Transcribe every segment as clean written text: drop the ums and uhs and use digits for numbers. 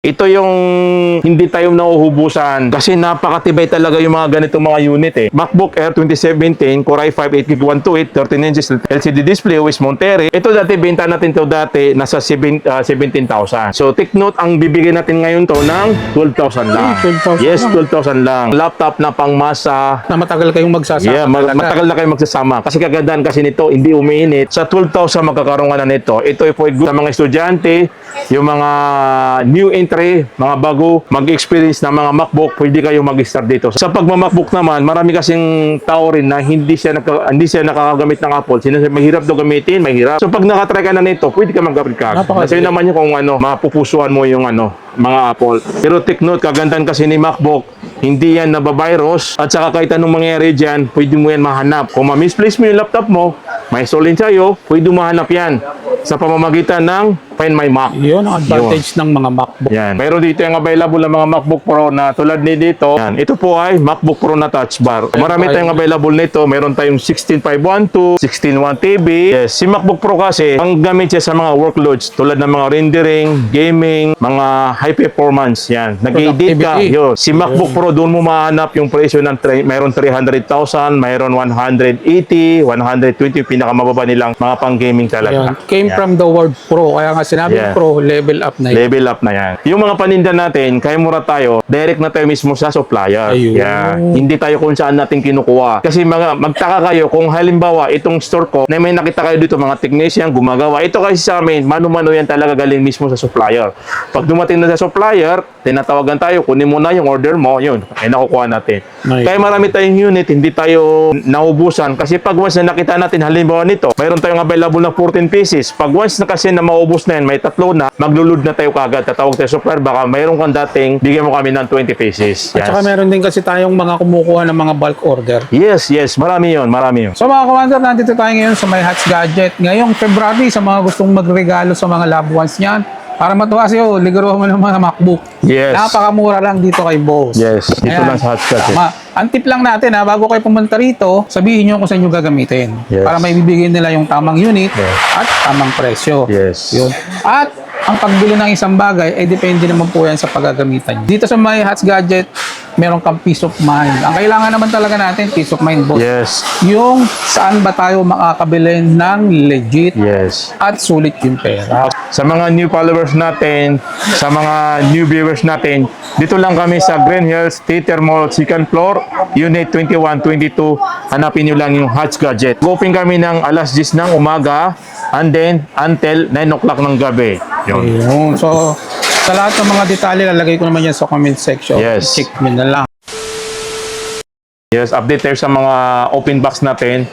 Ito yung hindi tayo nauhubusan kasi napakatibay talaga yung mga ganitong mga unit eh. MacBook Air 2017, Core i5 8GB 128, 13 inches LCD display, OIS Monterey. Ito dati, benta natin to dati, nasa 17,000. So, take note, ang bibigyan natin ngayon to ng 12,000 lang. 12,000 Yes, lang. 12,000 lang. Laptop na pangmasa. Na matagal kayong magsasama. Yeah, matagal na kayo magsasama. Kasi kagandahan kasi nito, hindi umiinit. Sa 12,000 magkakaroon ka na nito. Ito ay po sa mga estudyante, yung mga new entry, mga bago, mag-experience ng mga MacBook, pwede kayo mag-start dito. Sa pagma-MacBook naman, marami kasing tao rin na hindi siya nakakagamit ng Apple. Mahirap daw gamitin, mahirap. So pag nakatry ka na nito, pwede ka mag-upgrade ka. Kasi naman yun kung mapupusuan mo yung mga Apple. Pero take note, kagandahan kasi ni MacBook, hindi yan nabavirus at saka kahit anong mangyari dyan, pwede mo yan mahanap. Kung ma-misplace mo yung laptop mo, may stolen sa'yo, pwede mo mahanap yan sa pamamagitan ng Find My Mac. Yun ang advantage ng mga MacBook. Yan. Mayroon dito yung available ng mga MacBook Pro na tulad ni dito. Yan. Ito po ay MacBook Pro na touch bar. Marami tayong available nito. Mayroon tayong 16512, 161TB. Yes. Si MacBook Pro kasi, ang gamit siya sa mga workloads tulad ng mga rendering, gaming, mga high performance. Yan. Nag-edit ka. Yun. Si MacBook Pro, doon mo mahanap yung presyo ng mayroon 300,000, mayroon 180, 120, pinakamababa nilang mga pang-gaming talaga. Yan. Came from the word Pro. Kaya nga sinabi Pro, level up na yun. Level up na yan. Yung mga paninda natin, kaya mura tayo, direct na tayo mismo sa supplier. Ayun. Yan. Hindi tayo kung saan natin kinukuha. Kasi magtaka kayo kung halimbawa itong store ko, na may nakita kayo dito mga technician gumagawa. Ito kasi sa amin, mano-mano yan talaga galing mismo sa supplier. Pag dumating na sa supplier, tinatawagan tayo, kunin mo na yung order mo, yun, ay nakukuha natin. Nice. Kaya marami tayong unit, hindi tayo naubusan. Kasi pag once na nakita natin, halimbawa nito, mayroon tayong available na 14 pieces. Pag once na kasi na maubos na yan, may tatlo na, maglulud na tayo kagad. Tatawag tayo supplier, baka mayroon kang dating, bigyan mo kami ng 20 pieces. At saka meron din kasi tayong mga kumukuha ng mga bulk order. Yes, marami yun, marami yun. So mga commander, nandito tayo ngayon sa My Hats Gadget. Ngayong February, sa mga gustong magregalo sa mga loved ones niyan, para matuwa sa'yo, ligaruhan mo ng mga MacBook. Yes. Napakamura lang dito kay boss. Yes, dito Ayan. lang sa Hotspot. Tama. Ang tip lang natin bago kayo pumunta rito, sabihin nyo kung saan nyo gagamitin. Yes. Para may bibigyan nila yung tamang unit at tamang presyo. Yes. Yun. At ang pagbili ng isang bagay ay depende naman po yan sa paggagamitan nyo. Dito sa My Hats Gadget, meron kang peace of mind. Ang kailangan naman talaga natin, peace of mind, boss. Yes. Yung saan ba tayo makakabili ng legit Yes. at sulit yung pera. Sa mga new followers natin, sa mga new viewers natin, dito lang kami sa Green Hills Theater Mall, 2nd floor, Unit 2122. Hanapin nyo lang yung Hats Gadget. Open kami ng alas 10 ng umaga and then until 9 o'clock ng gabi. Yun. Ayun. So, sa lahat ng mga detalye, lalagay ko naman yan sa comment section. Yes. Check nyo na lang. Yes, update tayo sa mga open box natin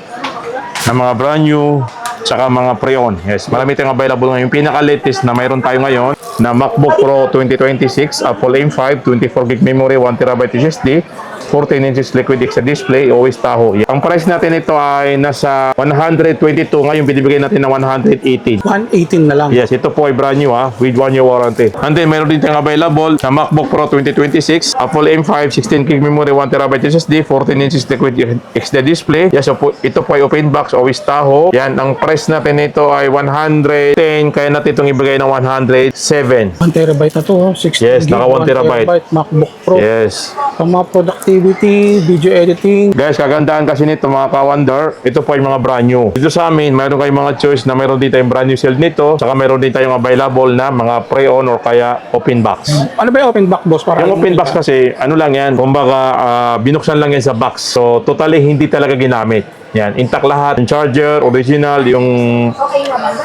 na mga brand new tsaka mga pre-owned. Yes, marami tayong available ngayon. Yung pinaka-latest na mayroon tayo ngayon na MacBook Pro 2026, Apple M5, 24GB memory, 1TB SSD, 14 inches liquid XD display, OIS Tahoe. Ang price natin ito ay nasa 122. Ngayon, binibigay natin na 118. 118 na lang. Yes, ito po ay brand new with 1 year warranty. And then, meron din tayong available sa MacBook Pro 2026, Apple M5, 16GB memory, 1TB SSD, 14 inches liquid XD display. Yes, so ito po ay open box, OIS Tahoe. Yan, ang price natin ito ay 110. Kaya natin itong ibigay ng 107. 1TB na to. 16 Yes, naka 1 TB. MacBook Pro. Yes. Pang mga productivity, video editing. Guys, kagandahan kasi nito mga ka-wonder, ito po ay mga brand new. Dito sa amin, mayroon kayong mga choice na mayroon din tayong brand new sale nito, saka mayroon din tayong available na mga pre-owned or kaya open box. Ano ba yung open box, boss? Para Yung open box kasi, ano lang yan, kumbaga binuksan lang yan sa box. So, totally hindi talaga ginamit. Yan, intact lahat. Yung charger, original, yung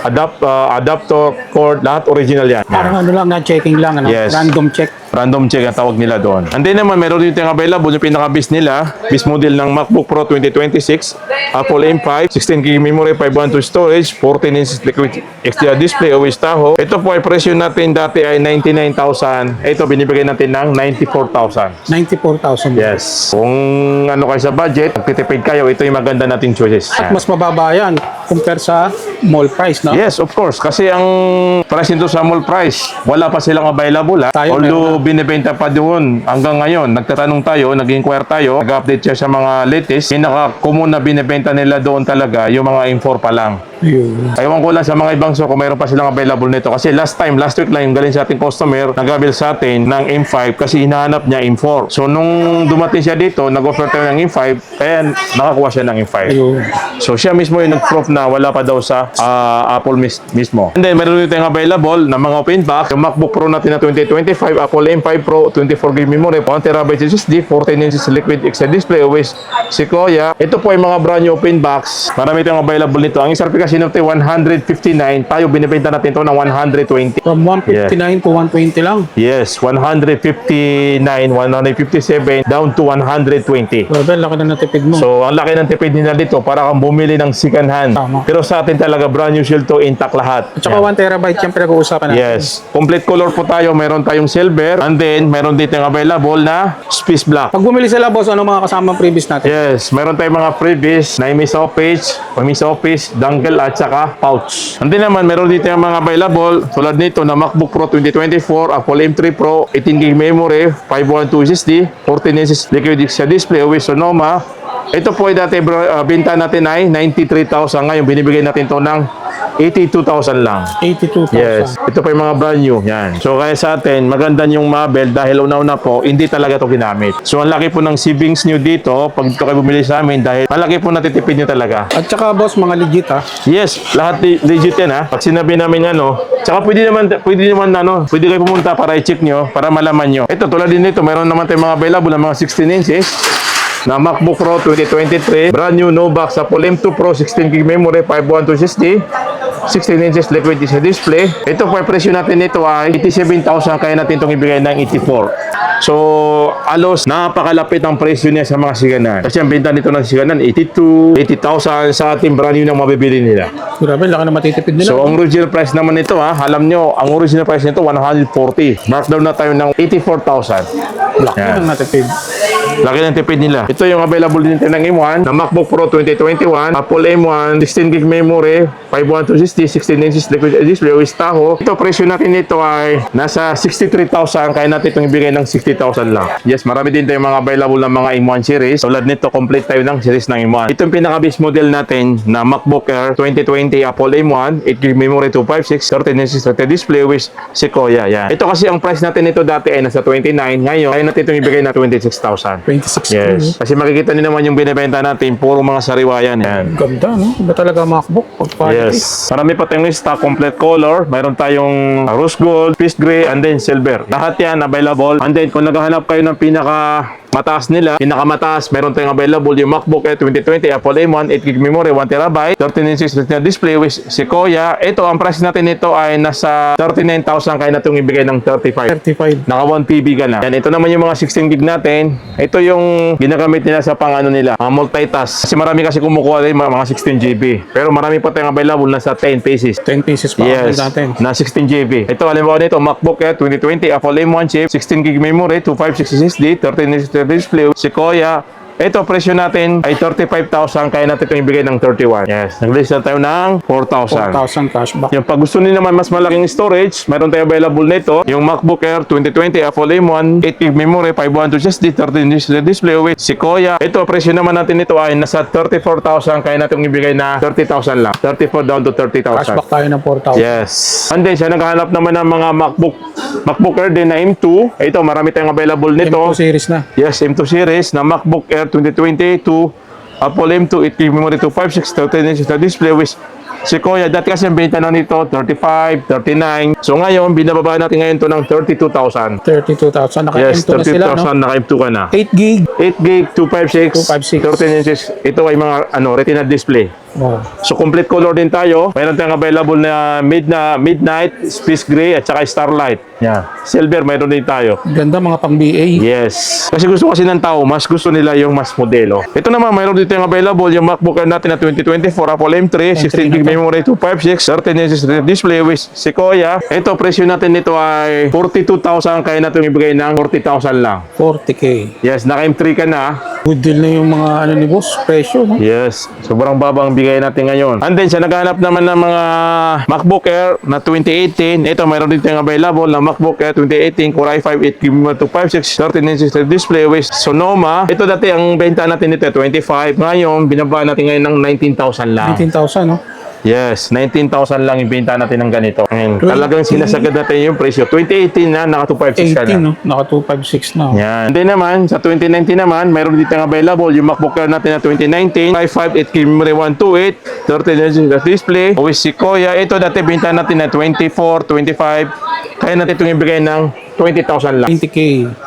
adapter, cord, lahat original yan. Parang ano lang, na-checking lang. Ano? Yes. Random check. Random check ang tawag nila doon. And then naman, meron dito yung available, yung pinaka-base nila, base model ng MacBook Pro 2026, Apple M5, 16GB memory, 512 storage, 14 inches liquid XDR display, OIS Tahoe. Ito po ay presyo natin dati ay 99,000. Ito, binibigay natin ng 94,000. 94,000. Yes. Kung ano kayo sa budget, magtitipid kayo, ito yung maganda nating choices. At mas mababa yan compare sa mall price, no? Yes, of course. Kasi ang price nito sa mall price, wala pa silang available. Tayo Although binibenta pa doon hanggang ngayon. Nagtatanong tayo, nag-inquire tayo, nag-update siya sa mga latest. Pinaka-common na binibenta nila doon talaga, yung mga M4 pa lang. Yun. Ewan ko lang sa mga ibang kung mayroon pa silang available nito. Kasi last week lang yung galing sa ating customer, nag-avail sa atin ng M5 kasi hinahanap niya M4. So nung dumating siya dito, nag-offer tayo ng M5, kaya nakakuha siya ng M5. Ayun. So siya mismo yung nag-proof na wala pa daw sa Apple mismo. And then meron dito yung available na mga open box. Yung MacBook Pro natin na 2025, Apple M5 Pro, 24GB memory, 1TB SSD, 14 inches liquid XL display, OS Sequoia. Ito po ay mga brand new open box. Marami itong available nito. Ang SRP kasi nito ay 159. Tayo binibenta natin ito ng 120. From 159 to 120 lang. Yes, 159, 157 down to 120. Grabe, laki na natipid mo. So, ang laki ng tipid nila dito para kang bumili ng second hand. Tama. Pero sa atin talaga brand new shield to, intact lahat. At saka 1 terabyte yung pinag-uusapan natin. Yes. Complete color po tayo. Meron tayong silver and then meron dito yung available na space black. Pag bumili sila, boss, ano mga kasama previous natin? Yes, meron tayong mga freebies na miss office, dongle at saka pouch. And then naman meron dito yung mga available tulad nito na MacBook Pro 2024, Apple M3 Pro, 18GB memory, 512 SSD, 14 inches liquid XL display, OS Sonoma. Ito po ay dati binta natin ay 93,000. Ngayon binibigay natin to ng 82,000 lang. 82,000. Yes. Ito pa yung mga brand new. Yan. So kaya sa atin, maganda yung Mabel dahil una-una po, hindi talaga to ginamit. So ang laki po ng savings nyo dito pag ito kayo bumili sa amin dahil malaki po natitipid nyo talaga. At saka, boss, mga legit ha. Yes, lahat legit yan ha. Pag sinabi namin ano, tsaka pwede naman pwede kayo pumunta para i-check nyo, para malaman nyo. Ito, tulad din nito, meron naman tayong mga available na mga 16 inches na MacBook Pro 2023, brand new no box Apple M2 Pro, 16GB memory, 512 SSD, 16 inches liquid display. Ito po, presyo natin nito ay 87,000, kaya natin itong ibigay ng 84. So, alos, napakalapit ang presyo niya sa mga siganan. Kasi ang benta nito ng siganan, 82, 80,000 sa ating brand new na mabibili nila. Grabe, laki na matitipid nila. So, ang original price naman nito alam nyo, ang original price nito 140. Markdown na tayo ng 84,000. laki Yan. ng natipid. Laki ng tipid nila. Ito yung available din ng M1 na MacBook Pro 2021, Apple M1, 16GB memory, 512 SSD, 16 inches liquid display, OS Tahoe. Ito, presyo natin nito ay nasa 63,000, kaya natin itong ibigay ng 60,000 lang. Yes, marami din tayong mga available ng mga M1 series. Tulad nito, complete tayo ng series ng M1. Ito yung pinaka-base model natin na MacBook Air 2020 Apple M1, 8GB memory, 256, 13 inches display with Sequoia. Yan. Ito kasi ang price natin nito dati ay nasa 29. Ngayon, kaya natin itong ibigay na 26,000. 26. Yes. Kasi makikita niyo naman yung binibenta natin, puro mga sariwa yan. Yan. Ganda, no? Iba talaga MacBook. Pag-quality. Yes. Marami pa tayong stock, complete color. Mayroon tayong rose gold, peach gray, and then silver. Lahat yan available. And then kung naghahanap kayo ng pinakamataas nila, pinakamataas, meron tayong available yung MacBook Air 2020, Apple M1, 8GB memory, 1TB, 13 inches Retina display with Sequoia. Ito, ang price natin nito ay nasa 39,000, kaya natin ibigay ng 35. 35. Naka 1TB ka na. Yan, ito naman yung mga 16GB natin. Ito yung ginagamit nila sa pang nila, mga multitask. Kasi marami kasi kumukuha din mga 16GB. Pero marami pa tayong available na sa 10 pieces. 10 pieces pa Yes, natin. na 16GB. Ito, halimbawa nito, MacBook Air 2020, Apple M1 chip, 16GB memory, 256 SSD, 13 inch display, Sequoia. Ito, presyo natin ay 35,000, kaya natin itong ibigay ng 31. Yes, nag-list na tayo ng 4,000. 4,000 cashback. Yung pag gusto niyo naman mas malaking storage, meron tayo available nito. Yung MacBook Air 2020 Apple M1, 8GB memory, 512 SSD, 13 inch display with Sequoia. Ito, presyo naman natin nito ay nasa 34,000, kaya natin ibigay na 30,000 lang. 34 down to 30,000. Cashback tayo ng 4,000. Yes. And then, siya naghahanap naman ng mga MacBook Air din na M2. Ito, marami tayong available nito. M2 series na. Yes, M2 series na MacBook Air 2022, Apple M2, 8GB memory, 256, 13 inches na display with Sequoia. Dati kasi ang benta na nito 35, 39. So ngayon, binababa natin ngayon to ng 32,000. 32,000. Naka Yes, M2 na sila, no? 32,000 naka M2 ka na. 8 gig. 8 gig, 256, 256. 13 inches. Ito ay mga retina display. Wow. So complete color din tayo. Mayroon tayong available na midnight, space gray at saka starlight. Yeah. Silver mayroon din tayo. Ganda, mga pang BA. Yes. Kasi gusto ng tao, mas gusto nila yung mas modelo. Ito naman, mayroon dito yung available yung MacBook Air natin na 2024 Apple M3, 16GB memory, 256, 13 inches display with Sequoia. Ito, presyo natin nito ay 42,000, kaya natin ibigay ng 40,000 lang. 40K. Yes, naka M3 ka na. Good deal na yung mga ano ni boss, presyo. No? Yes, sobrang baba ang bigay natin ngayon. And then, sa naghahanap naman ng mga MacBook Air na 2018, ito, mayroon din tayong available na MacBook Air 2018, Core i5, 8GB 256, 13 inches display with Sonoma. Ito dati, ang benta natin nito, 25. Ngayon, binaba natin ngayon ng 19,000 lang. 19,000, no? Yes, 19,000 lang yung benta natin ng ganito. Ngayon, talagang sinasagad natin yung presyo. 2018 na, naka 256 ka 18, na. no? Naka 256 na. Yan. Hindi naman, sa 2019 naman, mayroon dito ang available yung MacBook Air natin na 2019, i5, 8GB memory 128, 13 inches display, with Sequoia. Ito dati benta natin na 24, 25. Kaya natin itong ibigay ng 20,000 lang. 20K.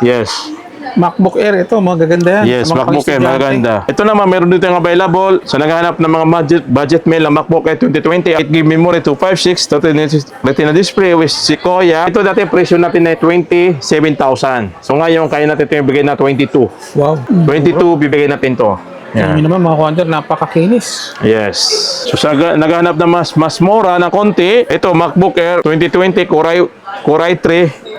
Yes. MacBook Air, ito, magaganda yan. Yes, Sa mga MacBook Air, estudyante. maganda. Ito naman, meron dito yung available. Sa naghahanap ng mga budget mail ang MacBook Air 2020, 8GB memory 256, 13 inches retina display with Sequoia. Ito dati presyo natin ay 27,000. So ngayon, kaya natin ito ibigay na 22. Wow. 22, bibigay natin to. Yan. Yan. naman mga kuwanter, napakakinis. Yes. So sa naghahanap na mas mura na konti, ito MacBook Air 2020 Core i3,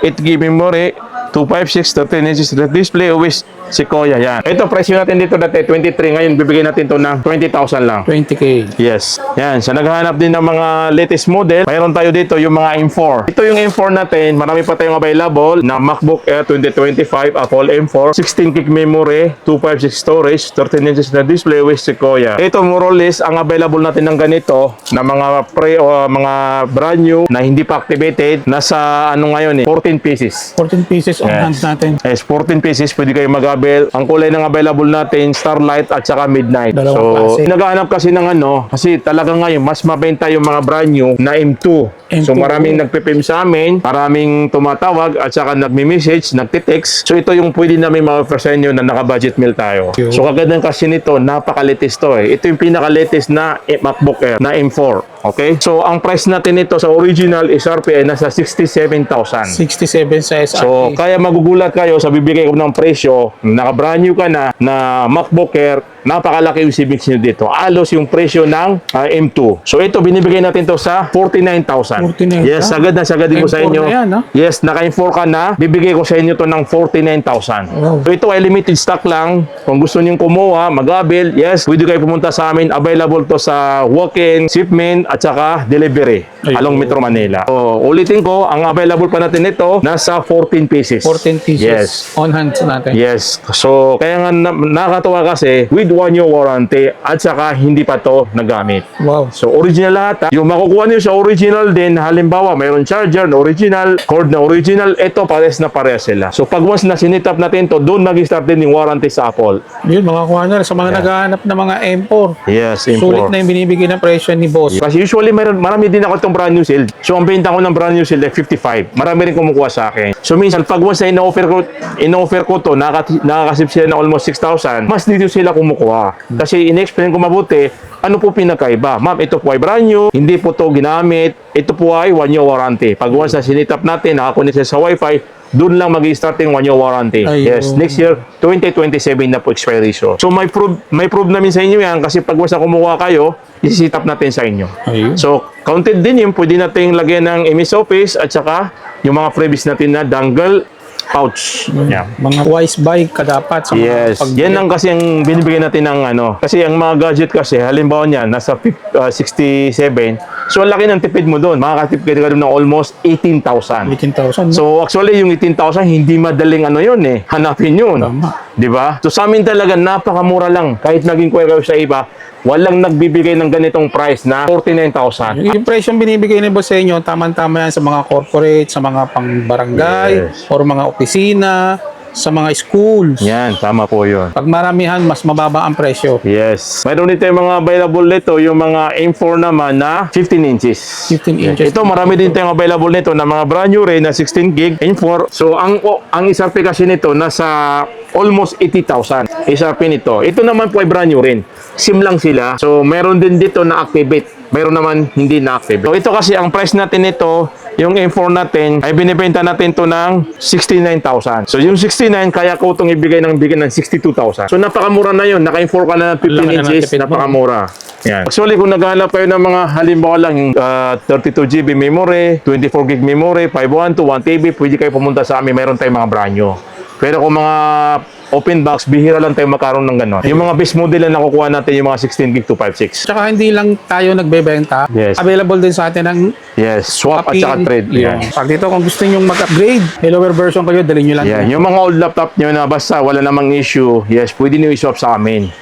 8GB memory, 256, 13 inches display with Sequoia. Yan. Ito presyo natin dito dati 23, ngayon bibigyan natin to ng 20,000 lang. 20K. Yes. Yan. Sa naghahanap din ng mga latest model, mayroon tayo dito yung mga M4. Ito yung M4 natin. Marami pa tayong available na MacBook Air 2025 Apple M4. 16GB memory, 256 storage, 13 inches na display with Sequoia. Ito more or less ang available natin ng ganito na mga mga brand new na hindi pa activated. Nasa ano ngayon 14 pieces. 14 pieces on Yes. hand natin. Yes, 14 pieces pwede kayo mag-avail. Ang kulay ng available natin, Starlight at saka Midnight. Dalawang klase. Naghahanap kasi ng ano, kasi talaga ngayon, mas mabenta yung mga brand new na M2. So M2. maraming nagpipim sa amin, maraming tumatawag at saka nagme-message, nagtitext. So ito yung pwede namin ma-offer sa inyo na naka-budget meal tayo. Yun. So kagandang kasi nito, napaka-latest to eh. Ito yung pinaka-latest na MacBook Air na M4. Okay? So ang price natin nito sa original SRP ay nasa 67,000. 67 sa SRP. So, kaya magugulat kayo sa bibigay ko ng presyo, naka-brand new ka na MacBook Air, napakalaki yung savings nyo dito. Alos yung presyo ng M2. So, ito, binibigay natin to sa 49,000. 49,000? Yes, sagad na sagad din ko sa M4 inyo. na yan, no? Yes, naka-M4 ka na, bibigay ko sa inyo to ng 49,000. Wow. So, ito ay limited stock lang. Kung gusto nyo kumuha, mag-avail, yes, pwede kayo pumunta sa amin. Available to sa walk-in, shipment, at saka delivery Ayun. along Metro Manila. So, ulitin ko, ang available pa natin nito, nasa 14 pieces. 14 pieces Yes. on hand natin. Yes. So, kaya nga nakakatuwa kasi with 1 year warranty at saka hindi pa to nagamit. Wow. So, original lahat. Yung makukuha niyo sa original din, halimbawa, mayroon charger na original, cord na original, ito pares na pares sila. So, pag once na sinitap natin to, doon mag-start din yung warranty sa Apple. Yun mga kuwanter, sa mga naghahanap ng mga M4. Yes, Sulit M4. na yung binibigay ng presyo ni boss. Kasi usually marami din ako itong brand new sale. So ang benta ko ng brand new sale ay 55. Marami rin kumukuha sa akin. So minsan pag once na in-offer ko to, nakakasip sila na almost 6,000, mas dito sila kumukuha. Kasi in-explain ko mabuti, ano po pinakaiba? Ma'am, ito po ay brand new, hindi po to ginamit, ito po ay 1 year warranty. Pag once na sinitap natin, nakakonect sa Wi-Fi, doon lang mag-starting 1 year warranty. Ayun. Yes, next year 2027 na po expiration. So may prove namin sa inyo yan kasi pag once na kumuha kayo, isi-sit up natin sa inyo. Ayun. So counted din yun, pwede nating lagyan ng MS Office at saka yung mga freebies natin na dongle pouch. Yeah. Mga wise buy ka dapat sa mga Yes, yan ang kasi ang binibigyan natin ng ano. Kasi ang mga gadget kasi, halimbawa niyan, nasa 67. So, ang laki ng tipid mo doon. Makakatipid ka doon ng almost 18,000. 18,000. So, actually, yung 18,000, hindi madaling ano yun eh. Hanapin yun. Tama. Di ba? So, sa amin talaga, napakamura lang. Kahit naging kuya kayo sa iba, walang nagbibigay ng ganitong price na 49,000. Yung presyong binibigay ni boss sa inyo, tama-tama yan sa mga corporate, sa mga pang-barangay, Yes. or mga opisina, sa mga schools. Yan, tama po yun. Pag maramihan, mas mababa ang presyo. Yes. Mayroon dito yung mga available nito, yung mga M4 naman na 15 inches. 15 inches. Ito, marami din tayong available nito na mga brand new rin na 16 gig M4. So, ang SRP kasi nito nasa almost 80,000 SRP nito. Ito naman po ay brand new rin. SIM lang sila. So, meron din dito na activate. Meron naman hindi na activate. So, ito kasi ang price natin nito yung M4 natin ay binibenta natin to ng 69,000. So yung 69, kaya ko itong ibigay ng 62,000. So napakamura na yun. Naka-M4 ka na ng 15 Laki na inches, natipid mo. napakamura. Yan. Actually, kung naghahanap kayo ng mga halimbawa lang yung 32GB memory, 24GB memory, 512, 1TB, pwede kayo pumunta sa amin. Mayroon tayong mga brand new. Pero kung mga open box, bihira lang tayo magkaroon ng gano'n. Yung mga base model na nakukuha natin, yung mga 16GB 256. Tsaka hindi lang tayo nagbebenta. Yes. Available din sa atin ng Yes, swap at saka trade. Yun. Yan. Pag dito, kung gusto nyo mag-upgrade, lower version kayo, dali nyo lang. Yan. Yung mga old laptop nyo na basta wala namang issue, yes, pwede nyo i-swap sa amin.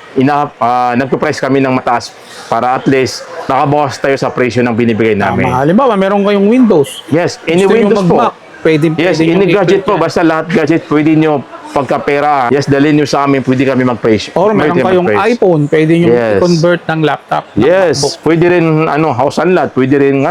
Nagpo-price kami ng mataas para at least nakabawas tayo sa presyo ng binibigay namin. Halimbawa, meron kayong Windows. Yes, any Gusto nyo Windows po. mag-Mac, pwede, Yes, pwede any nyo gadget i-click po, yan. basta lahat gadget, pwede nyo pagka-pera, yes, dalhin nyo sa amin, pwede kami mag-price. Or meron kayong iPhone, pwede nyo Yes. i-convert ng laptop. ng Yes, MacBook. pwede rin house and lot, pwede rin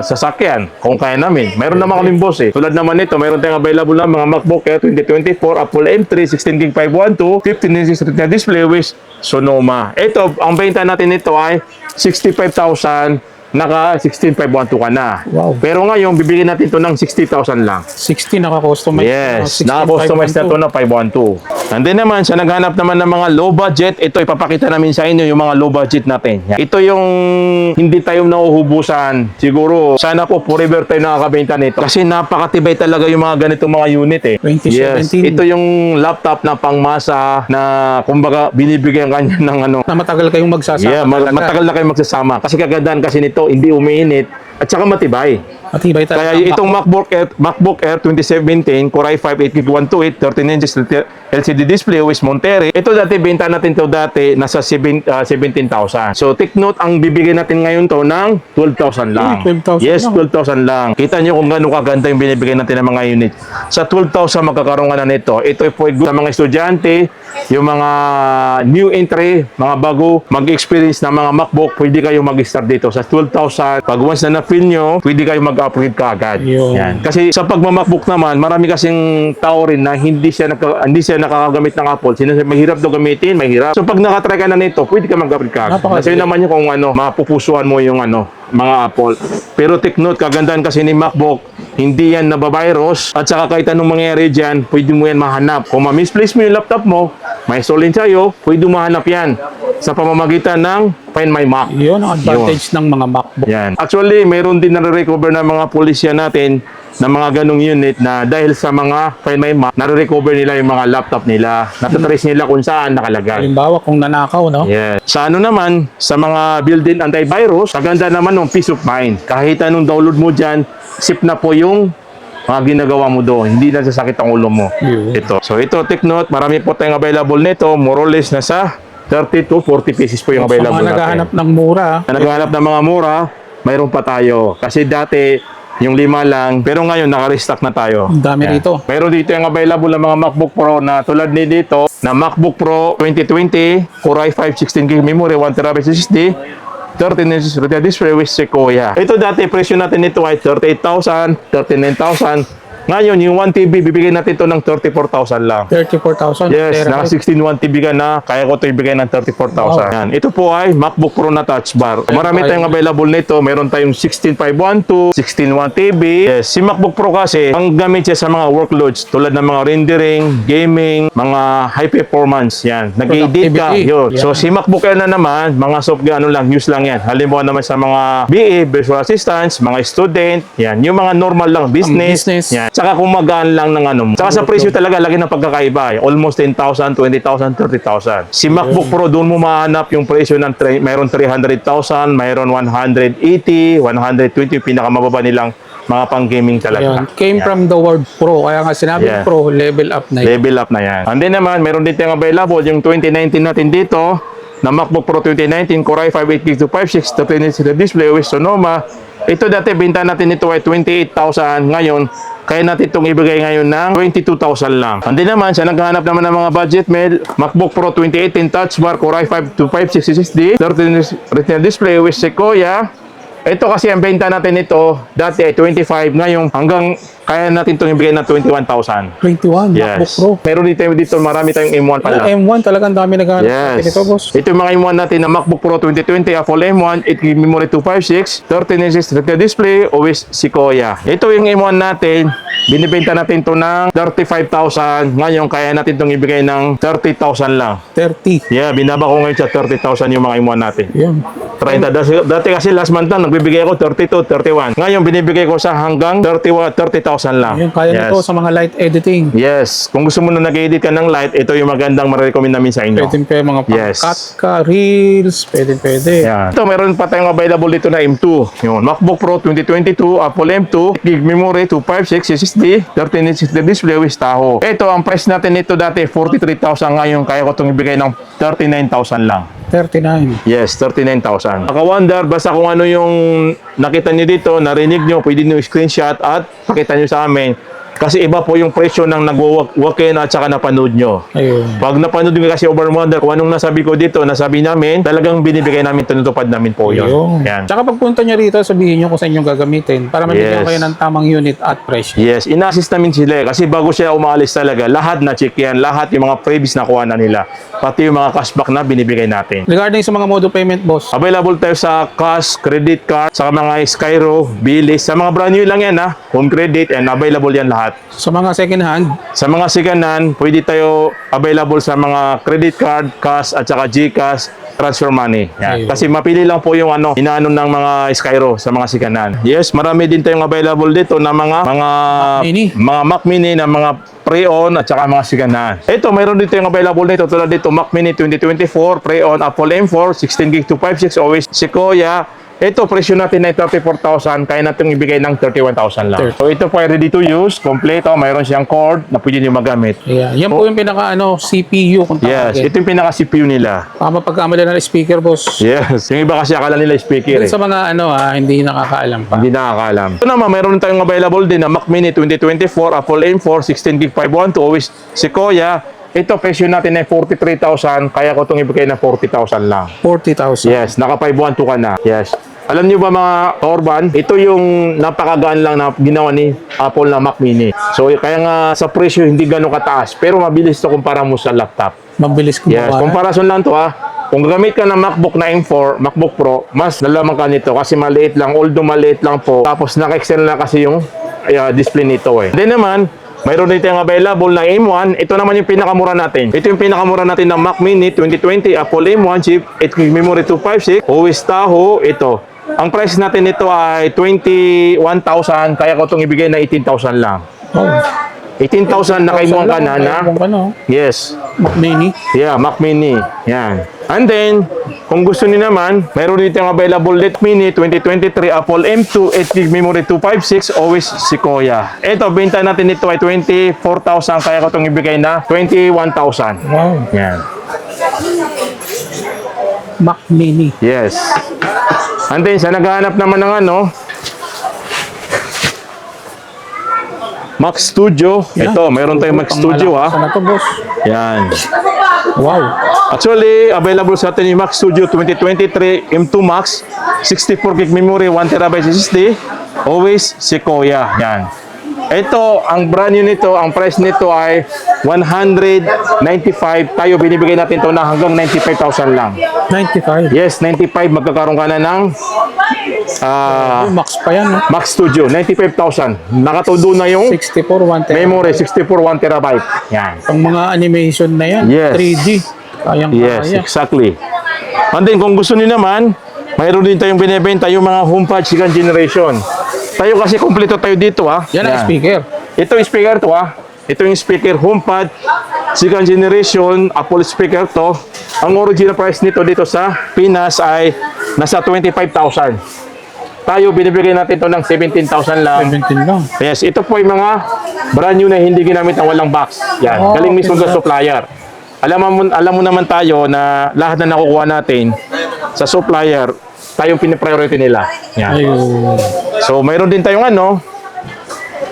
sasakyan kung kaya namin. Meron naman kaming boss eh. Tulad naman nito, meron tayong available na mga MacBook Air 2024, Apple M3, 16GB 512, 15 inches retina display with Sonoma. Ito, ang benta natin nito ay 65,000, naka 16,512 ka na. Wow. Pero ngayon, bibigyan natin ito ng 60,000 lang. 60 naka-customize. Yes, naka-customize na ito na 512. And then naman, sa naghanap naman ng mga low budget, ito ipapakita namin sa inyo yung mga low budget natin. Ito yung hindi tayo nauhubusan. Siguro, sana po forever tayo nakakabenta nito. Kasi napakatibay talaga yung mga ganitong mga unit eh. 2017. Yes, ito yung laptop na pangmasa na kumbaga binibigyan kanya ng Na matagal kayong magsasama. Yeah, talaga. matagal na kayo magsasama. Kasi kagandahan kasi nito, hindi umiinit at saka matibay. Matibay talaga. Kaya itong MacBook Air 2017, Core i5 8GB 128, 13 inches LCD display with Monterey. Ito dati, benta natin to dati, nasa 17,000. So, take note, ang bibigyan natin ngayon to ng 12,000 lang. 12,000 Yes, lang. 12,000 lang. Kita nyo kung gano'ng kaganda yung binibigyan natin ng mga unit. Sa 12,000 magkakaroon ka na nito. Ito po ay good sa mga estudyante, yung mga new entry, mga bago, mag-experience ng mga MacBook, pwede kayo mag-start dito sa 12,000. Pag once na na-feel nyo, pwede kayo mag-upgrade ka agad. Yun. Yan. Kasi sa pagma-MacBook naman, marami kasing tao rin na hindi siya nakakagamit ng Apple. Mahirap daw gamitin, mahirap. So pag nakatry ka na nito, pwede ka mag-upgrade ka. Kasi naman yun kung mapupusuan mo yung mga Apple. Pero take note, kagandahan kasi ni MacBook, hindi yan nabavirus at saka kahit anong mangyari dyan, pwede mo yan mahanap. Kung ma-misplace mo yung laptop mo, may stolen sa'yo, pwede mahanap yan sa pamamagitan ng Find My Mac. Yun ang advantage ng mga MacBook. Yan. Actually, mayroon din na-recover ng mga pulisya natin na mga ganong unit na dahil sa mga Find My Mac, na-recover nila yung mga laptop nila. Natatrace nila kung saan nakalagay. Halimbawa, kung nanakaw, no? Yes. Sa naman, sa mga built-in antivirus, kaganda naman ng peace of mind. Kahit anong download mo dyan, safe na po yung mga ginagawa mo doon. Hindi na sasakit ang ulo mo. Yun. Ito. So ito, take note, marami po tayong available nito. More or less nasa 30 to 40 pieces po yung Sa available mga naghahanap natin. ng mura, Sa naghahanap ng mga mura, mayroon pa tayo. Kasi dati, yung 5 lang, pero ngayon naka-restock na tayo. ang dami Yan. rito. Meron dito yung available na mga MacBook Pro na tulad ni dito, na MacBook Pro 2020, Core i5 16GB memory, 1TB SSD, 13 inches retina display with Sequoia. Ito dati, presyo natin nito ay 38,000, 39,000. Ngayon, yung 1TB, bibigyan natin ito ng 34,000 lang. 34,000. Yes, naka terabyte. 16 1TB ka na, kaya ko ito ibigay ng 34,000. Yan. Ito po ay MacBook Pro na touch bar. Marami tayong available nito. Meron tayong 16512, 16 1TB. Yes, si MacBook Pro kasi, ang gamit siya sa mga workloads tulad ng mga rendering, gaming, mga high performance. Yan. Nag-edit ka. Productivity. Yun. Yan. So, si MacBook Air na naman, mga use lang yan. Halimbawa naman sa mga BA, Virtual Assistants, mga student, yan. Yung mga normal lang, business. business. Yan. Saka kumagaan lang ng mo. Saka sa presyo talaga, lagi ng pagkakaiba. Almost 10,000, 20,000, 30,000. Si MacBook Pro, doon mo mahanap yung presyo ng mayroon 300,000, mayroon 180, 120, pinakamababa nilang mga pang-gaming talaga. Ayan. Came Yan. from the word Pro. Kaya nga sinabi Yeah. Pro, level up na yun. Level up na yan. And then naman, meron din tayong available yung 2019 natin dito na MacBook Pro 2019 Core i5 8GB 256 13-inch display with Sonoma. Ito dati, benta natin ito ay 28,000. Ngayon, kaya natin itong ibigay ngayon ng 22,000 lang. And then naman, sa naghahanap naman ng mga budget mail, MacBook Pro 2018 Touch Bar Core i5 256 SSD 13-inch retina display with Sequoia. Ito kasi ang benta natin ito dati ay 25, ngayon hanggang kaya natin itong ibigay ng 21,000. 21, MacBook Yes. Pro. Meron dito marami tayong M1 pala. M1 talagang dami naghahanap Yes. ito, boss. Ito yung mga M1 natin na MacBook Pro 2020, Apple M1, 8GB memory 256, 13 inches retina display, OS Sequoia. Ito yung M1 natin, binibenta natin to ng 35,000. Ngayon, kaya natin itong ibigay ng 30,000 lang. 30. Yeah, binaba ko ngayon sa 30,000 yung mga M1 natin. Yun. 30. Dati kasi last month lang, nagbibigay ako 32, 31. Ngayon, binibigay ko sa hanggang 30,000 lang. Yun, kaya nito sa mga light editing. Yes. Kung gusto mo na nag-edit ka ng light, ito yung magandang ma-recommend namin sa inyo. Pwede pa mga Yes. pang-cut ka, reels, pwede. Yan. Ito, meron pa tayong available dito na M2. Yung MacBook Pro 2022, Apple M2, gig memory, 256 SSD, 13 inches display with Tahoe. Ito, ang price natin nito dati, 43,000. Ngayon, kaya ko itong ibigay ng 39,000 lang. 39. Yes, 39,000. Maka-wonder, basta kung ano yung nakita nyo dito, narinig nyo, pwede nyo screenshot at pakita nyo sa amin. Kasi iba po yung presyo ng nag-walk-in at saka napanood nyo. Ayun. Pag napanood nyo kasi over wonder, kung anong nasabi ko dito, nasabi namin, talagang binibigay namin, tinutupad namin po yun. Ayun. Yan. Tsaka pagpunta nyo rito, sabihin nyo kung saan nyo gagamitin para mabigyan Yes. kayo ng tamang unit at presyo. Yes, ina-assist namin sila kasi bago siya umaalis talaga, lahat na check yan, lahat yung mga freebies na kuha na nila. Pati yung mga cashback na binibigay natin. Regarding sa mga mode of payment, boss, Available tayo sa cash, credit card, sa mga Skyro, Bilis, sa mga brand new lang yan ha, home credit and available yan lahat. sa mga second hand, Sa mga siganan, pwede tayo available sa mga credit card, cash at saka GCash, transfer money. Yan. Ayun. Kasi mapili lang po yung inaano ng mga Skyro sa mga siganan. Yes, marami din tayong available dito na mga Mini. mga Mac Mini na mga pre-on at saka mga siganan. Ito, mayroon dito yung available nito tulad dito Mac Mini 2024, pre-on Apple M4, 16GB 256 OS Sequoia. Ito, presyo natin ay 34,000. Kaya natin ibigay ng 31,000 lang. So, ito po ay ready to use. Kompleto. Mayroon siyang cord na pwede nyo magamit. yan po yung pinaka CPU kung Yes, tawagin. ito yung pinaka-CPU nila. Baka mapagkamali na ng speaker, boss. Yes, yung iba kasi akala nila speaker Dun eh. sa mga hindi nakakaalam pa. Hindi nakakaalam. Ito naman, mayroon tayong available din na Mac Mini 2024, Apple M4, 16GB 512 OS Sequoia. Ito, presyo natin ay 43,000. Kaya ko itong ibigay na 40,000 lang. 40,000. Yes, naka 512 ka na. Yes. Alam niyo ba mga Orban, ito yung napakagaan lang na ginawa ni Apple na Mac Mini. So, kaya nga sa presyo hindi gano'ng kataas. Pero mabilis to kumpara mo sa laptop. Mabilis ko Yes, comparison lang to ha. Kung gagamit ka ng MacBook na M4, MacBook Pro, mas lalaman ka nito kasi maliit lang, although maliit lang po. Tapos naka-extend na kasi yung display nito eh. Then naman, mayroon dito yung available na M1. Ito naman yung pinakamura natin. Ito yung pinakamura natin ng Mac Mini 2020 Apple M1 chip, 8GB memory 256, OS Tahoe. Ito. Ang price natin nito ay 21,000. Kaya ko itong ibigay na 18,000 lang. Oh, 18,000 nakaimuan ka na na. Yes. Mac Mini. Yeah, Mac Mini. Yan. And then, kung gusto niyo naman, mayroon dito yung available Mac Mini 2023 Apple M2 8GB memory 256 OS Sequoia. Ito, benta natin nito ay 24,000. Kaya ko itong ibigay na 21,000. Wow. Yan. Mac Mini. Yes. And then, sa naghahanap naman ng Mac Studio. Ito, mayroon tayong Mac Studio ha. Sana to, boss. Yan. Wow. Actually, available sa atin yung Mac Studio 2023 M2 Max, 64GB memory, 1TB SSD, always Sequoia. Yan. Ito, ang brand new nito, ang price nito ay 195. Tayo, binibigay natin ito na hanggang 95,000 lang. 95. Yes, 95. Magkakaroon ka na ng Max pa yan, no? Mac Studio, 95,000. Nakatudo na yung 64, 110. memory, 64, 1TB. Yan. Pang mga animation na yan. Yes. 3D. Kayang Yes, kaya. exactly. And then, kung gusto niyo naman, mayroon din tayong binibenta yung mga HomePod second generation. Tayo kasi kompleto tayo dito ha. Yan ang speaker. Ito yung speaker to ha. Ito yung speaker HomePod second generation Apple speaker to. Ang original price nito dito sa Pinas ay nasa 25,000. Tayo binibigay natin to ng 17,000 lang. 17 lang. Yes, ito po yung mga brand new na hindi ginamit ng walang box. Yan, Oh, galing mismo okay. sa supplier. Alam mo naman tayo na lahat na nakukuha natin sa supplier, tayong pinipriority nila. Yan. Ayun. So, mayroon din tayong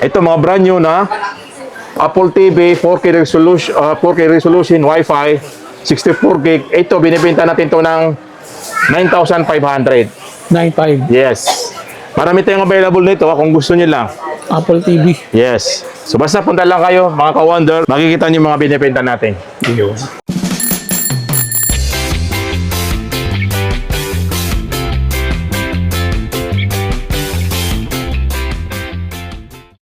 ito mga brand new na Apple TV, 4K resolution, Wi-Fi, 64GB. Ito, binibenta natin to ng 9,500. 9.5. Yes. Marami tayong available nito kung gusto niyo lang. Apple TV. Yes. So basta punta lang kayo, mga ka-wonder, makikita niyo yung mga binibenta natin. Yun.